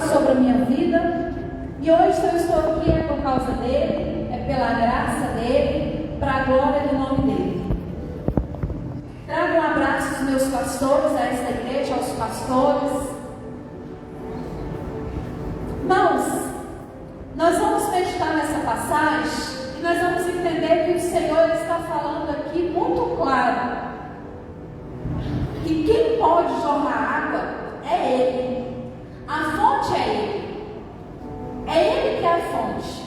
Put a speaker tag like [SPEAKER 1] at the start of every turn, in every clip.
[SPEAKER 1] sobre a minha vida. E hoje, se eu estou aqui, é por causa dele, é pela graça dele, para a glória do nome dele. Trago um abraço aos meus pastores, a esta igreja, aos pastores. Irmãos, nós vamos meditar nessa passagem e nós vamos entender que o Senhor está falando aqui muito claro que quem pode jorrar água é Ele, a fonte é Ele, que é a fonte.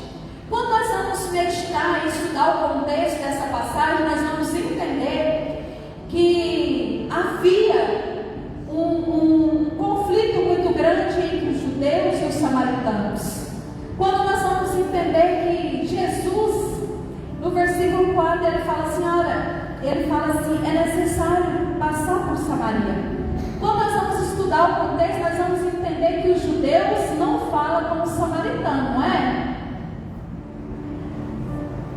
[SPEAKER 1] Quando nós vamos meditar e estudar o contexto dessa passagem, nós vamos entender que havia um conflito muito grande entre os judeus e os samaritanos. Quando nós vamos entender que Jesus, no versículo 4, ele fala assim, é necessário passar por Samaria. Quando nós vamos estudar o contexto, nós vamos entender que os judeus não falam como os samaritanos, não é?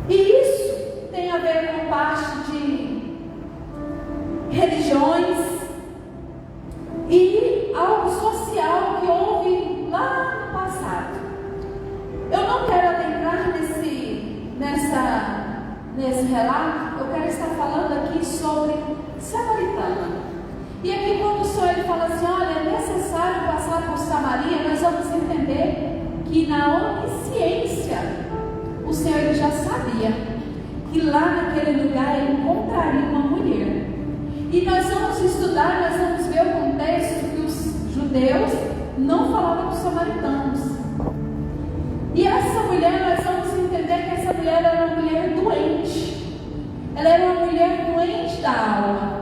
[SPEAKER 1] E isso tem a ver com parte de religiões e algo social que houve lá no passado. Eu não quero adentrar nesse relato, eu quero estar falando aqui sobre samaritana. E aqui quando o Senhor ele fala assim, olha, é necessário passar por Samaria, nós vamos entender que na onisciência o Senhor ele já sabia que lá naquele lugar ele encontraria uma mulher. E nós vamos estudar, nós vamos ver o contexto que os judeus não falavam com os samaritanos. E essa mulher, nós vamos entender que essa mulher era uma mulher doente. Ela era uma mulher doente da alma.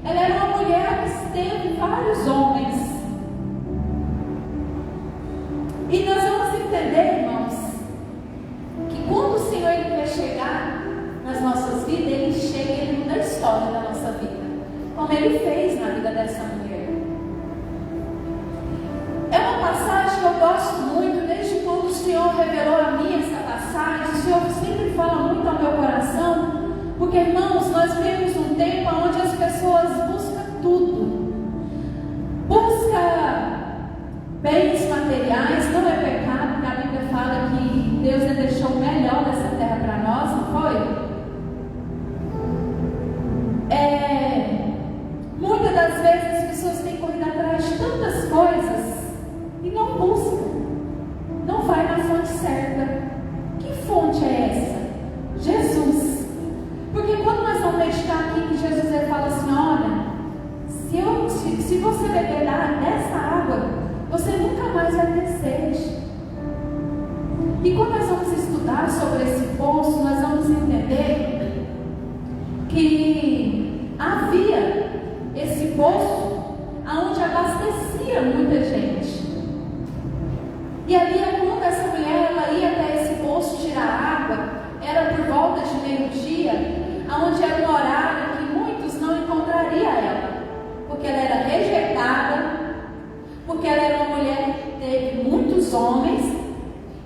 [SPEAKER 1] Ela era uma mulher que teve vários homens. E nós vamos entender, irmãos, que quando o Senhor ele quer chegar nas nossas vidas, ele chega e ele muda a história da nossa vida, como ele fez na vida dessa mulher. É uma passagem que eu gosto muito, desde quando o Senhor revelou a mim essa passagem. O Senhor sempre fala muito ao meu coração, porque, irmãos, nós vivemos um tempo onde as pessoas buscam tudo. Busca bens materiais, não é pecado, porque a Bíblia fala que Deus deixou o melhor dessa terra para nós, não foi? Muitas das vezes as pessoas têm corrido atrás de tantas coisas e não buscam, não vai na fonte certa. Que fonte é essa? Jesus. Porque quando nós vamos meditar aqui, que Jesus ele fala assim, olha, se você beber dessa água, você nunca mais vai ter sede. E quando nós vamos estudar sobre esse poço, nós vamos entender que havia esse poço onde abastecia muita gente. E ali, quando essa mulher ela ia até esse poço tirar água, era por volta de meio-dia, onde era um horário que muitos não encontrariam ela, porque ela era rejeitada, porque ela era uma mulher que teve muitos homens.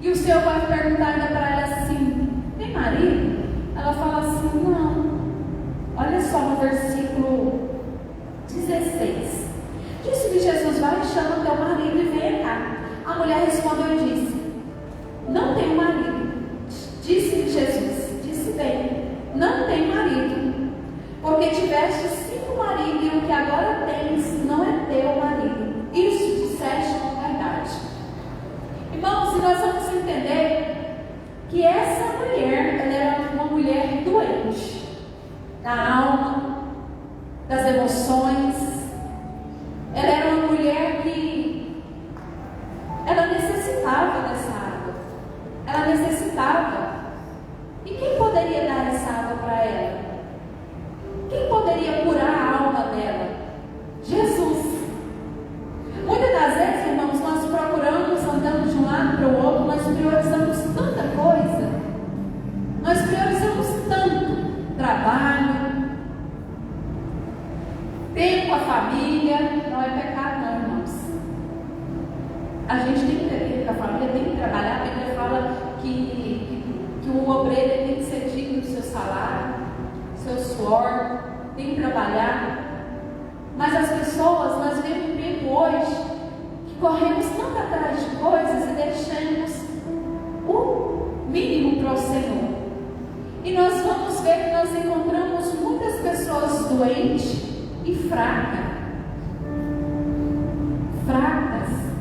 [SPEAKER 1] E o Senhor vai perguntar ainda para ela assim, tem marido? Ela fala assim, não. Olha só no versículo 16. Disse-lhe Jesus, vai, chama teu marido e venha cá. A mulher respondeu e disse, não tenho marido. Disse-lhe Jesus, disse bem, não tem marido, porque tiveste 5 maridos e o que agora tens não é teu marido. Isso disseste com verdade. Irmãos, e nós vamos entender que essa mulher, ela era uma mulher doente da alma, das emoções. Ela era uma mulher que ela necessitava dessa água. Ela necessitava. E quem poderia dar essa água para ela? Quem poderia curar a alma dela? Jesus. Muitas das vezes, irmãos, nós procuramos, andando de um lado para o outro, nós priorizamos tanta coisa. Nós priorizamos tanto trabalho, tempo com a família. Não é pecado não, irmãos. A gente tem que ter tempo com a família, tem que trabalhar. A Bíblia fala que o obreiro tem que ser digno do seu salário, seu suor, tem que trabalhar. Mas as pessoas, nós vivemos um tempo hoje que corremos tanto atrás de coisas e deixamos o mínimo para o Senhor. E nós vamos ver que nós encontramos muitas pessoas doentes e fracas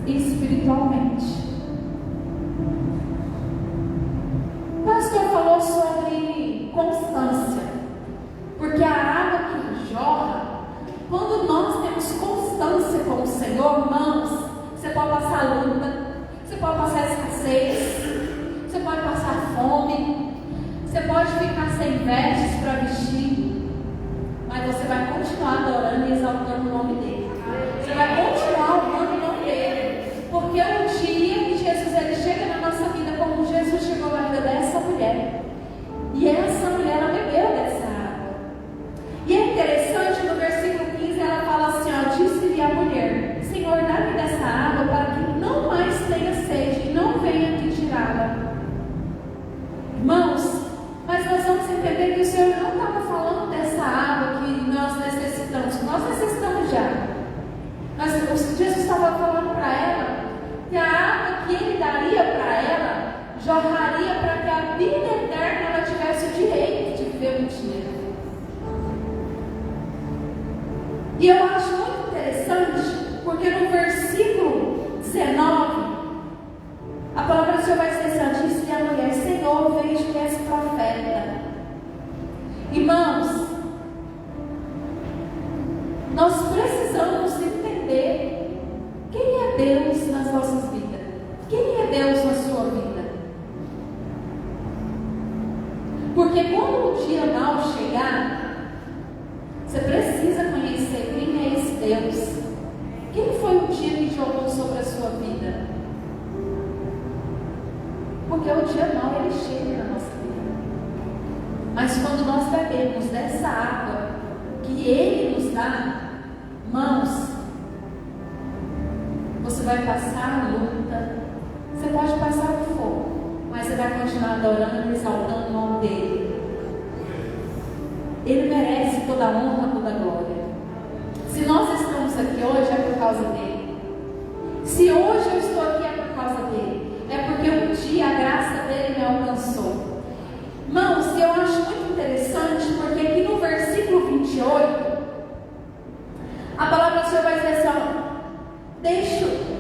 [SPEAKER 1] espiritualmente. O pastor falou sobre constância, porque a água que jorra, quando nós temos constância com o Senhor, irmãos, você pode passar luta, você pode passar escassez, você pode passar fome, você pode ficar sem vestes para vestir, mas você vai continuar adorando e exaltando o nome dele. Você vai continuar honrando o nome dele, porque um dia que Jesus ele chega na nossa vida, como Jesus chegou na vida dessa mulher, e essa mulher ela bebeu dessa água. E é interessante, no versículo 15 ela fala assim, ó, disse-lhe a mulher: Senhor, dá-me dessa água para que não mais tenha sede e não venha aqui tirá-la. Irmãos, mas nós vamos entender que o Senhor não estava falando dessa água que nós necessitamos já. Jesus estava falando para ela que a água que Ele daria para ela jorraria para que a vida eterna ela tivesse o direito de viver um dia. E eu acho muito interessante, porque no versículo 19, a palavra do Senhor vai dizer assim: disse-lhe a mulher: Senhor, vejo que és profeta. Irmãos, nós precisamos entender quem é Deus nas nossas vidas. Quem é Deus na sua vida? Porque quando o dia mau chegar, você precisa conhecer quem é esse Deus. Quem foi o dia que jogou sobre a sua vida? Porque o dia mau ele chega na nossa vida. Mas quando nós bebemos dessa água que Ele nos dá, mãos, você vai passar a luta, você pode passar o fogo, mas você vai continuar adorando e exaltando o nome dEle. Ele merece toda a honra, toda a glória. Se nós estamos aqui hoje é por causa dEle. Se hoje eu estou aqui é por causa dEle. É porque um dia a graça dEle me alcançou. Irmãos, eu acho muito interessante, porque aqui no versículo 28, a palavra do Senhor vai dizer assim: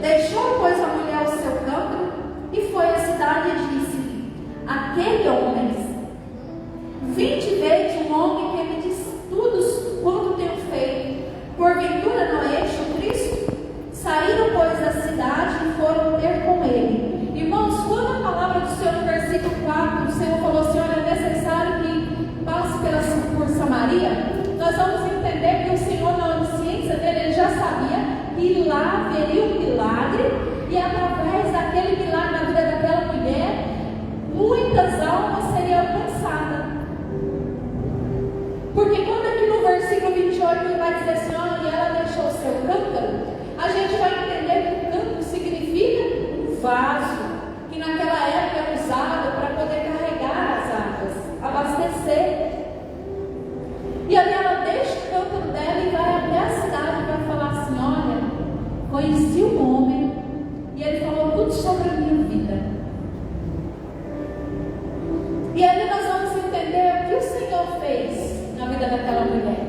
[SPEAKER 1] deixou, pois, a mulher o seu cântaro e foi à cidade e disse-lhe aquele homem: vinde ver um homem que me diz tudo quanto tenho feito. Porventura não é este o Cristo? Saíram, pois, da cidade e foram ter com ele. Irmãos, quando a palavra do Senhor no versículo 4, o Senhor falou assim: olha, é necessário que passe por Samaria, nós vamos entender que o Senhor, na onisciência dele, ele já sabia que lá haveria um milagre, e através daquele milagre na vida daquela mulher, muitas almas seriam alcançadas. Porque quando aqui no versículo 28 ele vai dizer assim: olha, e ela deixou o seu cântaro, a gente vai entender que o cântaro significa um vaso, que naquela época era usado para poder carregar as águas, abastecer. E ali ela deixa o cântaro dela e vai até a cidade para falar assim: olha, conheci um homem e ele falou tudo sobre a minha vida. E ali nós vamos entender o que o Senhor fez na vida daquela mulher.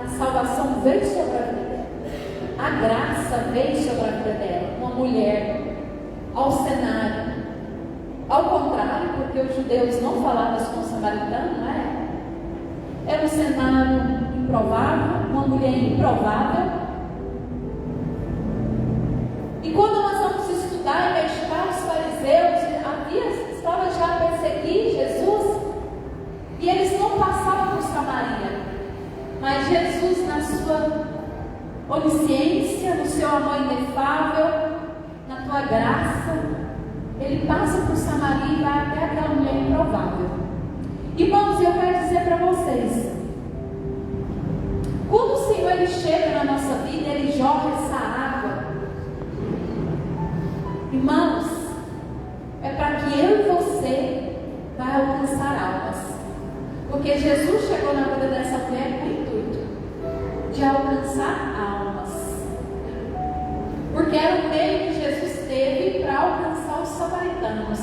[SPEAKER 1] A salvação veio sobre a vida dela, a graça veio sobre a vida dela. Uma mulher ao cenário, ao contrário, porque os judeus não falavam com o samaritano, não é? Era um cenário improvável, uma mulher improvável. E quando nós vamos estudar e meditar, os fariseus estavam já a perseguir Jesus, e eles não passavam por Samaria. Mas Jesus, na sua onisciência, no seu amor inefável, na tua graça, ele passa por Samaria e vai até aquela mulher improvável. Irmãos, eu quero dizer para vocês, quando o Senhor ele chega na nossa vida, ele jorra essa água, irmãos, é para que eu e você vai alcançar almas. Porque Jesus chegou na vida dessa mulher com o intuito de alcançar almas. Porque Porque era o meio que Jesus teve para alcançar os samaritanos.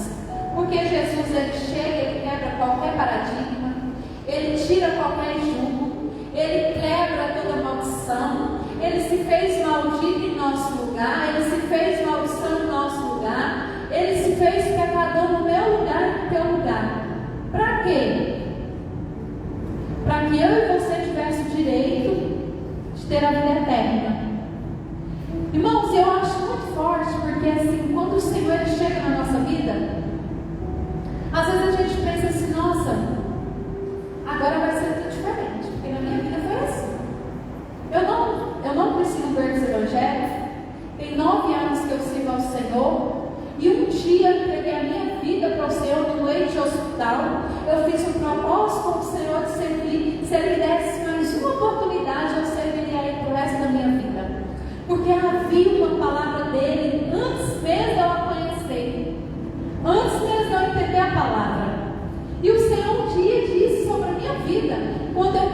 [SPEAKER 1] Porque Jesus, ele chega, ele quebra qualquer paradigma, ele tira qualquer jugo, ele quebra toda maldição, ele se fez maldito em nosso lugar, ele se fez maldição em nosso lugar, ele se fez pecador no meu lugar e no teu lugar. Para quê? Para que eu e você tivesse o direito de ter a vida eterna. Irmãos, eu acho muito forte, porque assim, quando o Senhor ele chega na nossa vida, às vezes a gente pensa assim, nossa, agora vai ser tudo diferente, porque na minha vida foi assim. Eu não conheci um berço evangélico, tem 9 anos que eu sirvo ao Senhor, e um dia eu peguei a minha vida para o Senhor no leito de hospital. Eu fiz um propósito com o Senhor de servir. Se Ele desse mais uma oportunidade, eu serviria a Ele para o resto da minha vida. Porque havia uma palavra dele antes mesmo de eu a conhecer, antes mesmo de eu entender a palavra. E o Senhor um dia disse sobre a minha vida, quando eu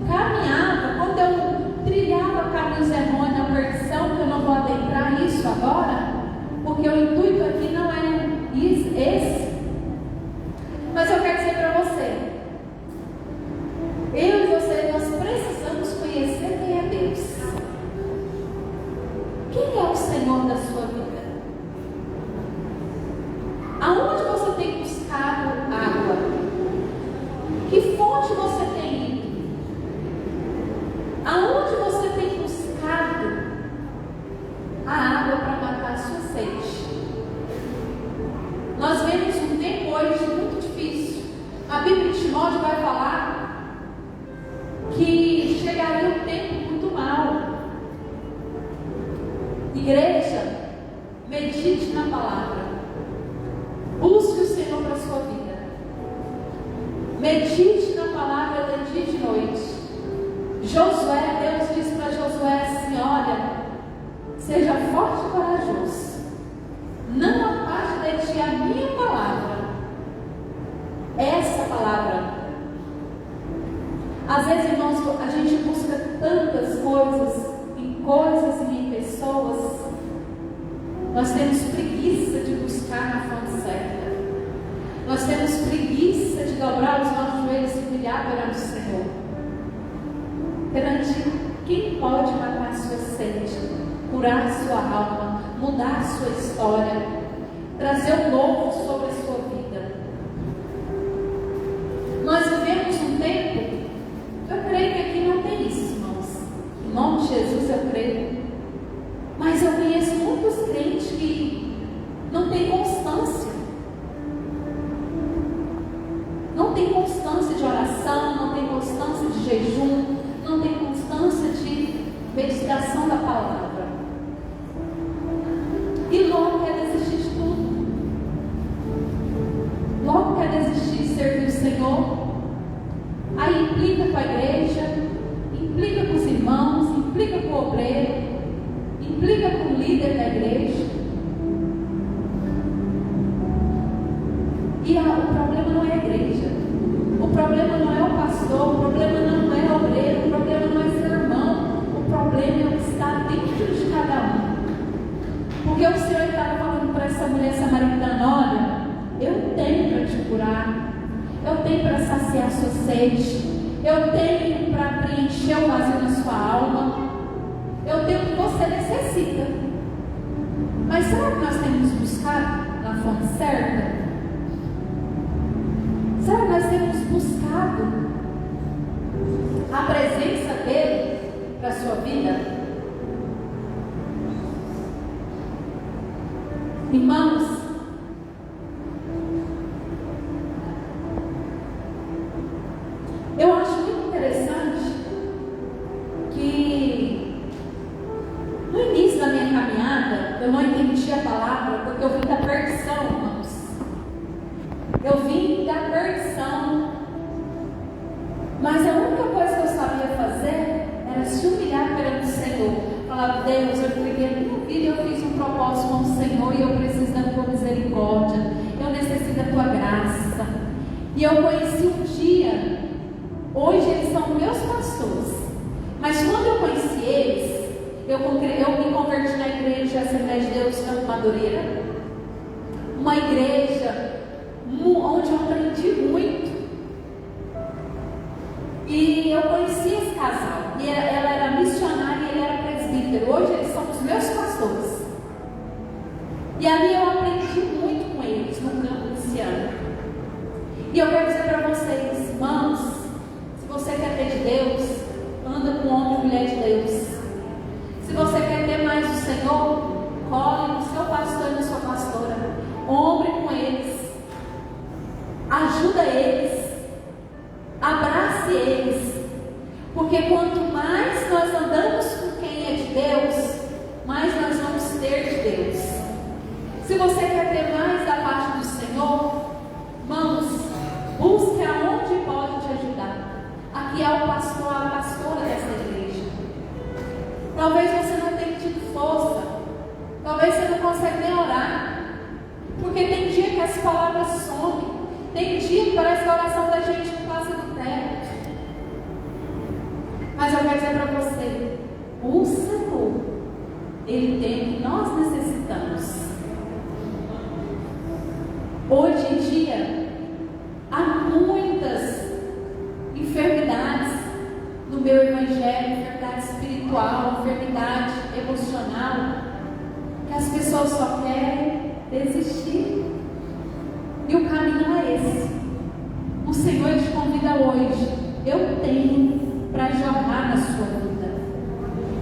[SPEAKER 1] caminhava, quando eu trilhava caminhos errôneos, a perdição, que eu não vou adentrar isso agora, porque o intuito aqui não é esse. Mas eu quero dizer para você, eu e você, nós precisamos conhecer quem é Deus. Quem é o Senhor da sua vida? Aonde você tem buscado água? Que fonte você tem ido? Aonde você tem buscado a água para matar a sua sede? Nós vemos um tempo hoje muito difícil. A Bíblia de Timóteo vai falar que chegaria um tempo muito mau. Igreja, medite na palavra. Busque o Senhor para a sua vida. Medite na palavra de dia e de noite. Josué, Deus disse para Josué assim: olha, seja forte e corajoso. Não afaste de ti a minha palavra. Essa palavra. Às vezes, irmãos, a gente busca tantas coisas em coisas e em pessoas. Nós temos preguiça de buscar na fonte certa. Nós temos preguiça de dobrar os nossos joelhos e brilhar perante o Senhor. Perante quem pode matar a sua sede, curar a sua alma, mudar a sua história, trazer um novo sobre a sua vida. Nós vivemos um tempo, eu creio que aqui não tem isso, irmãos. Em nome de Jesus eu creio. Mas eu conheço muitos crentes que não têm constância. Não tem constância de oração, não tem constância de jejum, não tem constância de meditação da palavra. E logo quer desistir de tudo. Logo quer desistir de servir o Senhor. Aí implica com a igreja, implica com os irmãos, implica com o obreiro, implica com o líder da igreja. E o problema não é a igreja, o problema não é o pastor, o problema não é o obreiro, o problema não é seu irmão, o problema é o que está dentro de cada um. Porque o Senhor estava falando para essa mulher samaritana: olha, eu tenho para te curar, eu tenho para saciar sua sede, eu tenho para preencher o vazio na sua alma, eu tenho o que você necessita. Mas será que nós temos buscado na fonte certa? Será que nós temos buscado a presença dele para a sua vida? Irmãos, eu acho muito interessante que no início da minha caminhada eu não entendi a palavra, porque eu vim da perdição, irmãos. Eu vim da perdição. Mas a única coisa que eu sabia fazer era se humilhar perante o Senhor. Falar: Deus, eu entreguei a minha vida, eu fiz um propósito com o Senhor e eu preciso da tua misericórdia, eu necessito da tua graça. E eu conheci um dia, hoje eles são meus pastores, mas quando eu conheci eles, eu me converti na igreja de Assembleia Madureira, uma igreja onde eu aprendi muito. E eu conheci esse casal, e ela era missionária e ele era presbítero. Hoje eles são os meus pastores. E ali eu aprendi muito com eles no campo desse ano. E eu quero dizer para vocês, irmãos, se você quer ter de Deus, anda com homem e mulher de Deus. Se você quer ter mais do Senhor, corre no seu pastor e na sua pastora. Ombre com eles. Ajuda eles. Abrace eles. Porque quanto mais nós andamos com quem é de Deus, mais nós vamos ter de Deus. Se você quer ter mais da parte do Senhor, irmãos, busque aonde pode te ajudar. Aqui é o pastor, a pastora dessa igreja. Talvez você não tenha tido força. Talvez você não consiga nem orar. Porque tem dia que as palavras somem. Tem dia que parece que a oração da gente não passa do teto. Mas eu quero dizer para você, o Senhor, Ele tem o que nós necessitamos. Hoje em dia, há muitas enfermidades no meu evangelho, enfermidade espiritual, enfermidade emocional, que as pessoas só querem desistir. E o caminho é esse. O Senhor te convida hoje. Eu tenho para jorrar na sua vida.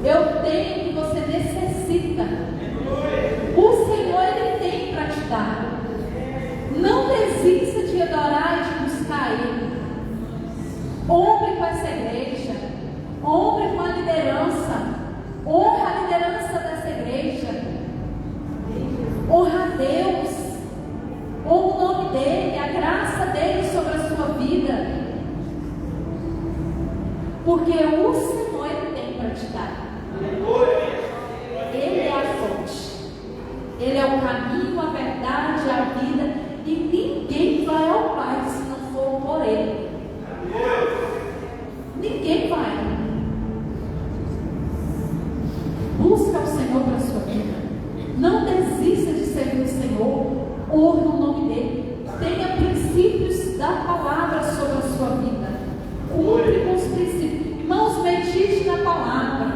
[SPEAKER 1] Eu tenho o que você necessita. O Senhor, Ele tem para te dar. Não desista de adorar e de buscar Ele. Honre com essa igreja. Honre com a liderança. Honra a liderança dessa igreja. Honra a Deus. Honra o nome dEle, a graça dEle sobre a sua vida. Porque o Senhor, Ele tem para te dar. Ele é a fonte. Ele é o caminho, a verdade, a vida. E ninguém vai ao Pai se não for por Ele. Ninguém vai. Busca o Senhor para a sua vida. Não desista de servir o Senhor. Honre o nome dEle. Tenha princípios da palavra sobre a sua vida. Cumpre com os princípios. Irmãos, medite na palavra.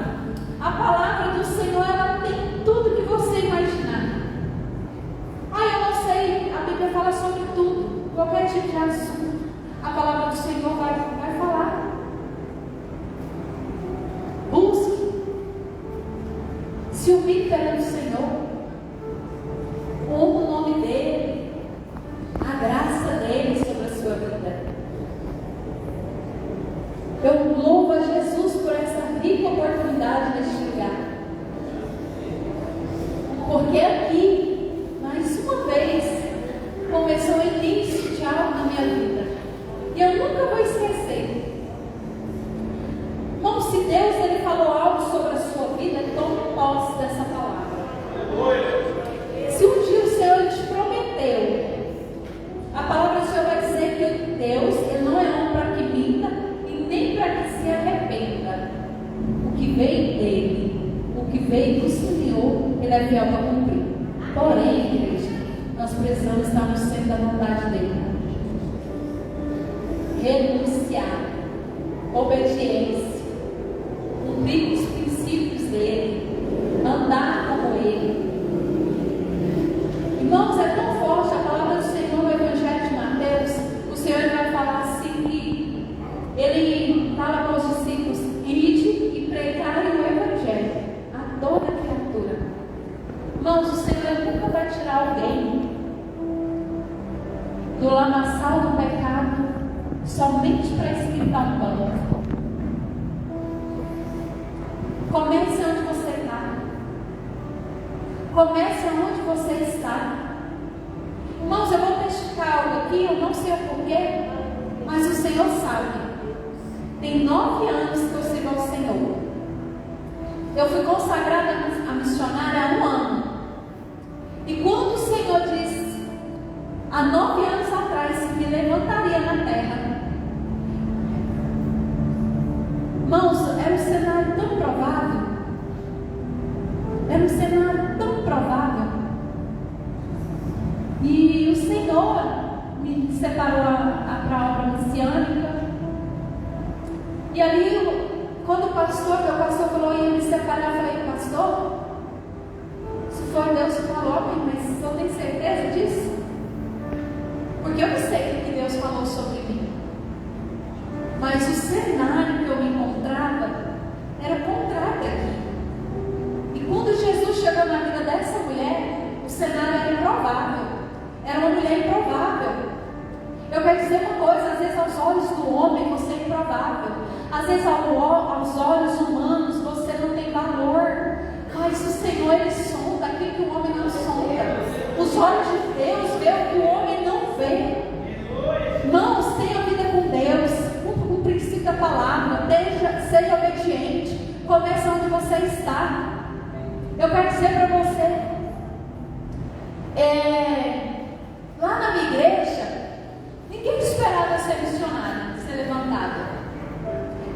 [SPEAKER 1] A palavra do Senhor, ela tem tudo que você imaginar. Eu não sei. A Bíblia fala sobre tudo. Qualquer tipo de assunto. A palavra do Senhor vai falar. Busque. Se humilhe perante o Senhor. Honra o nome dEle, a graça dEle sobre a sua vida. Eu louvo a Jesus por essa rica oportunidade neste lugar. Porque aqui, mais uma vez, começou o início de algo na minha vida. E eu nunca vou esquecer. Irmão, se Deus Ele falou algo sobre a sua vida, tome posse dessa palavra. Se um dia o Senhor te prometeu, a palavra do Senhor vai dizer que Deus, Ele não é homem para que minta e nem para que se arrependa. O que veio dEle, o que veio do Senhor, Ele é fiel para cumprir. Porém, igreja, nós precisamos estar no centro da vontade dEle. Renunciar, obediência, cumprir os princípios dEle, andar como Ele. Irmãos, é tão forte a palavra do Senhor no Evangelho de Mateus. O Senhor vai falar assim que Ele fala para os discípulos: ide e pregai o Evangelho a toda criatura. Irmãos, o Senhor nunca vai tirar alguém do lamaçal do pecado somente para esquentar um banco. Comece onde você está. Comece onde você está. Irmãos, eu vou testificar algo aqui, eu não sei o porquê, mas o Senhor sabe. Tem 9 anos que eu sirvo ao Senhor. Eu fui consagrada a missionária há 1 ano. E quando o Senhor disse, há 9 anos atrás, que me levantaria na terra, irmãos, era um cenário tão provável. Era um cenário tão provável. E o Senhor me separou para a obra messiânica. E ali, quando o pastor falou ia me separar, eu falei: pastor, se for Deus que falou, mas o senhor tem certeza disso? Porque eu não sei o que Deus falou sobre mim. Mas o cenário que eu me encontrava era contrário aqui. E quando Jesus chegou na vida dessa mulher, o cenário era improvável. Era uma mulher improvável. Eu quero dizer uma coisa: às vezes aos olhos do homem você é improvável. Às vezes aos olhos humanos você não tem valor. Mas o Senhor, Ele sonda aquilo que o homem não sonda. Os olhos de Deus vê o que o homem não vê. Irmãos, tenha vida com Deus. O princípio da palavra. Seja obediente. Comece onde você está. Eu quero dizer para você, lá na minha igreja, ninguém esperava ser missionário, ser levantado.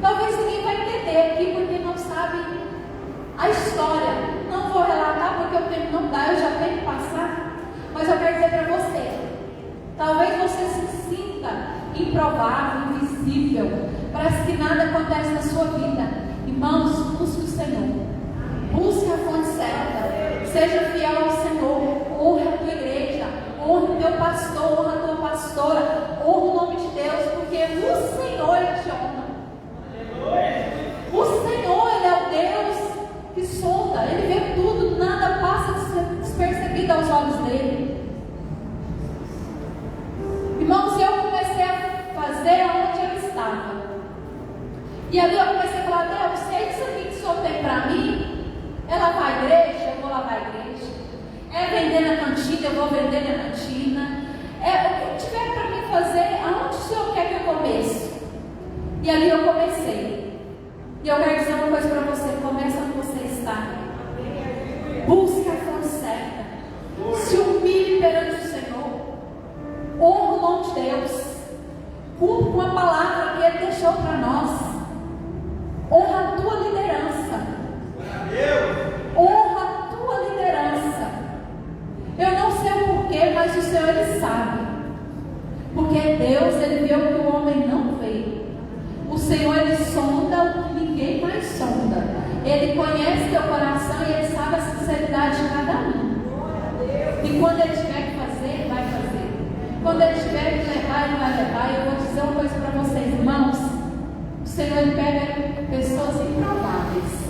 [SPEAKER 1] Talvez ninguém vai entender aqui porque não sabe a história. Não vou relatar porque o tempo não dá, eu já tenho que passar. Mas eu quero dizer para você, talvez você se sinta improvável, invisível, parece que nada acontece na sua vida. Irmãos, busque o Senhor. Busque a fonte certa. Seja fiel ao Senhor. Honre a tua igreja. Honre o teu pastor. Honre a tua pastora. Honre o nome de Deus. Porque o Senhor, Ele te honra. O Senhor, Ele é o Deus que sonda. Ele vê tudo. Nada passa despercebido aos olhos dEle. Irmãos, eu comecei a fazer onde eu estava. E ali eu comecei a falar: Deus, se é isso aqui que o Senhor tem para mim, é lavar a igreja, eu vou lavar a igreja. É vender na cantina, eu vou vender na cantina. É o que tiver para mim fazer, aonde o Senhor quer que eu comece? E ali eu comecei. E eu quero dizer uma coisa para você: começa onde você está. Busque a fonte certa. Se humilhe perante o Senhor. Honra o nome de Deus. Cumpra com a palavra que Ele deixou para nós. Honra a tua liderança. Honra a tua liderança. Eu não sei o porquê, mas o Senhor, Ele sabe. Porque Deus, Ele vê o que o homem não vê. O Senhor, Ele sonda o que ninguém mais sonda. Ele conhece teu coração e Ele sabe a sinceridade de cada um. E quando Ele tiver que fazer, Ele vai fazer. Quando Ele tiver que levar, Ele vai levar. E eu vou dizer uma coisa para vocês, irmãos: o Senhor, Ele pega pessoas improváveis.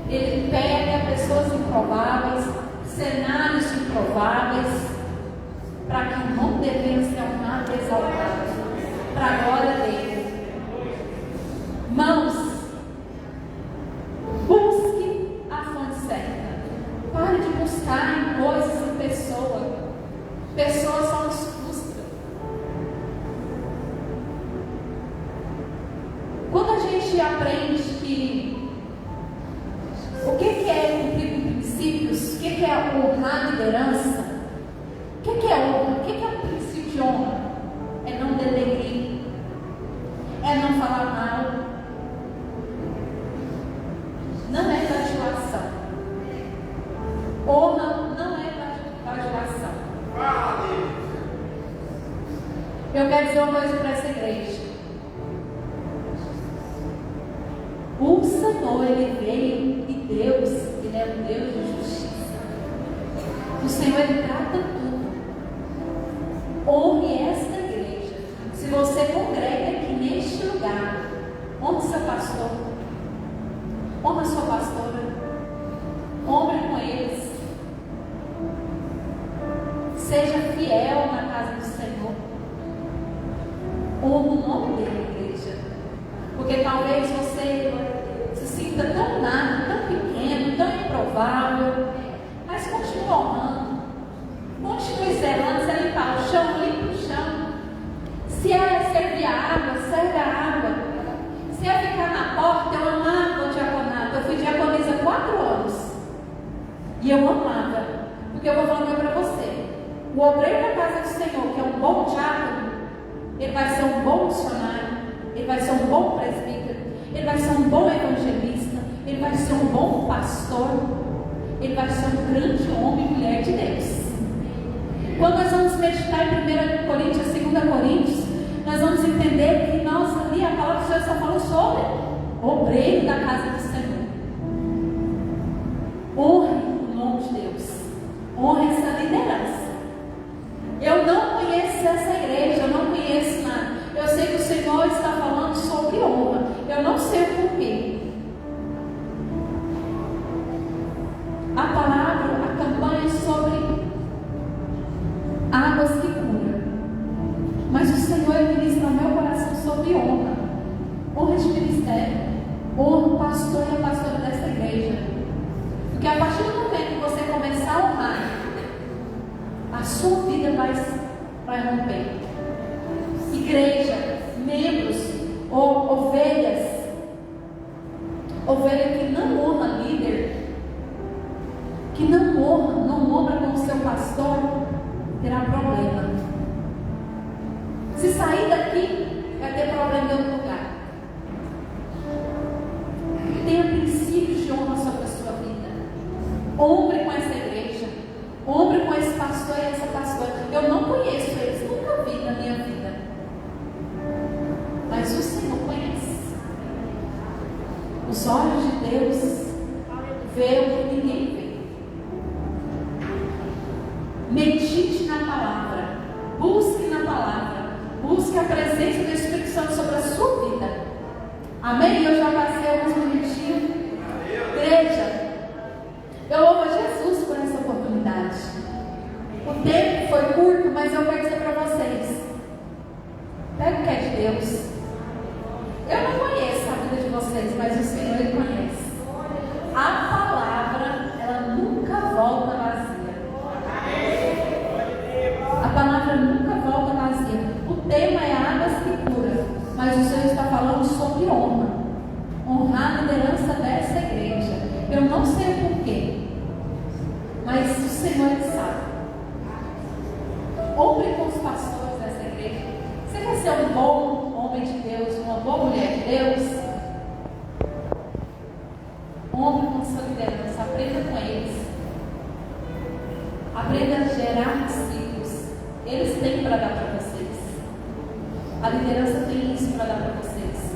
[SPEAKER 1] Ele pega pessoas improváveis, cenários improváveis, para que o nome dele seja honrado e exaltado, para a glória dele. Irmãos, busque a fonte certa. Pare de buscar em coisas e pessoas. Pessoas só nos frustram. Quando a gente aprende que o que é cumprir com princípios, o que é honrar a liderança, o que é honra, o que é o princípio de honra? É não denegrir, é não falar mal, não é bajulação. Honra não é bajulação. Eu quero dizer uma coisa para essa igreja: o Senhor, Ele veio, e Deus, Ele é um Deus de justiça. O Senhor, Ele trata tudo. Honre esta igreja. Se você congrega aqui neste lugar, honre seu pastor, honre sua pastora, honre com eles. Seja fiel na casa do Senhor. Honre o nome dele, igreja. Porque talvez você se sinta tão nada, tão pequeno, tão improvável, mas continue honrando. Continue zelando. Se é limpar o chão, limpa o chão. Se é servir a água, serve a água. Se é ficar na porta, eu amava o diaconato. Eu fui diaconisa há 4 anos. E eu amava. Porque eu vou falar para você: o obreiro da casa do Senhor, que é um bom diácono, ele vai ser um bom missionário, ele vai ser um bom presbítero, ele vai ser um bom evangelista, ele vai ser um bom pastor, ele vai ser um grande homem e mulher de Deus. Quando nós vamos meditar em 1 Coríntios, 2 Coríntios, nós vamos entender que nós ali, a palavra do Senhor está falando sobre obreiro da casa do Senhor. Honre o nome de Deus, honre essa liderança. Eu não conheço essa igreja, eu não conheço nada. Eu sei que o Senhor está falando sobre honra, eu não sei o porquê. A palavra, a campanha é sobre águas que curam, mas o Senhor ministra no meu coração sobre honra, honra de ministério, honra o pastor e a pastora dessa igreja, porque a partir do momento que você começar a honrar, a sua vida vai romper. Igreja, membros ou ovelha que não honra líder, que não honra com o seu pastor, terá problema. Se sair daqui, vai ter problema em outro lugar. Tenha princípios de honra sobre a sua vida. Honre com essa igreja, honre com esse pastor e essa pastora. Eu não conheço eles, nunca vi na minha vida, mas o Senhor conhece. Os olhos de Deus vê o que ninguém vê. Medite na palavra, busque na palavra, busque a presença do Espírito Santo sobre a sua vida. Amém? Eu já passei alguns minutinhos. Igreja, eu louvo a Jesus por essa oportunidade. O tempo foi curto, mas eu quero dizer para vocês: pega o que é de Deus. Eu não conheço a vida de vocês, mas o Senhor Ele conhece. A palavra, ela nunca volta vazia. A palavra nunca volta vazia. O tema é águas que curam, mas o Senhor está falando sobre honra. Honrar a liderança dessa igreja. Eu não sei o porquê, mas o Senhor Ele sabe. Honre com os pastores dessa igreja. Você quer ser um bom homem de Deus, uma boa mulher de Deus? Honre com sua liderança, aprenda com eles. Aprenda a gerar discípulos. Eles têm para dar para vocês. A liderança tem isso para dar para vocês,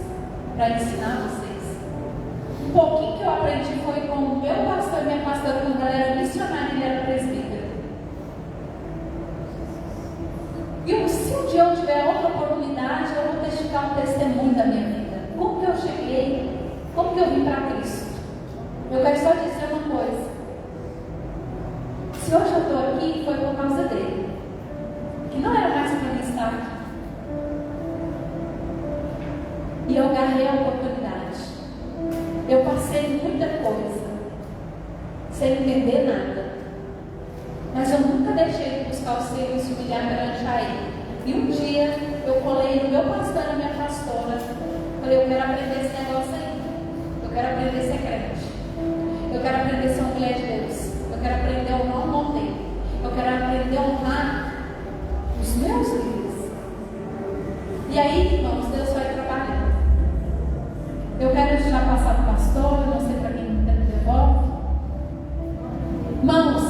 [SPEAKER 1] para ensinar vocês. Um pouquinho que eu aprendi foi com o meu pastor e minha pastora, quando ela era missionária, ele era presbítero. E se um dia eu tiver outra oportunidade, eu vou testificar um testemunho da minha vida. Como que eu cheguei, como que eu vim para Cristo. Eu quero só dizer uma coisa: se hoje eu estou aqui, foi por causa dele, que não era mais para mim estar aqui. E eu agarrei a oportunidade. Eu passei muita coisa, sem entender nada, mas eu nunca deixei de buscar o Senhor e se humilhar perante a Ele. E um dia eu colei no meu pastor e na minha pastora. Falei: eu quero aprender esse negócio aí. Eu quero aprender a ser crente. Eu quero aprender a ser uma mulher de Deus. Eu quero aprender a honrar o nome dele. Eu quero aprender a honrar os meus líderes. E aí, irmãos, Deus vai trabalhando. Eu quero já passar para o pastor, eu não sei para quem me devolve. Irmãos,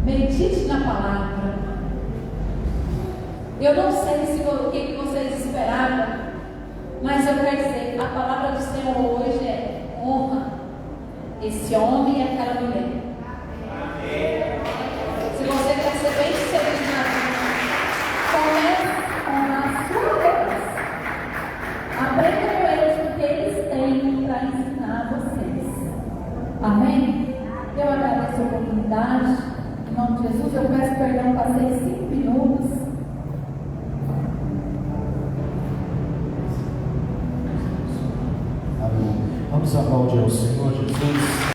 [SPEAKER 1] medite na palavra. Eu não sei o que vocês esperavam, mas eu quero dizer, a palavra do Senhor hoje é: honra esse homem e aquela mulher. Se você quer ser bem sucedido na vida, comece a honrar a sua liderança. Aprenda com eles o que eles têm para ensinar a vocês. Amém? Eu agradeço a oportunidade. Em nome de Jesus, eu peço perdão, passei 5 minutos.
[SPEAKER 2] Amém. Vamos aplaudir ao Senhor Jesus.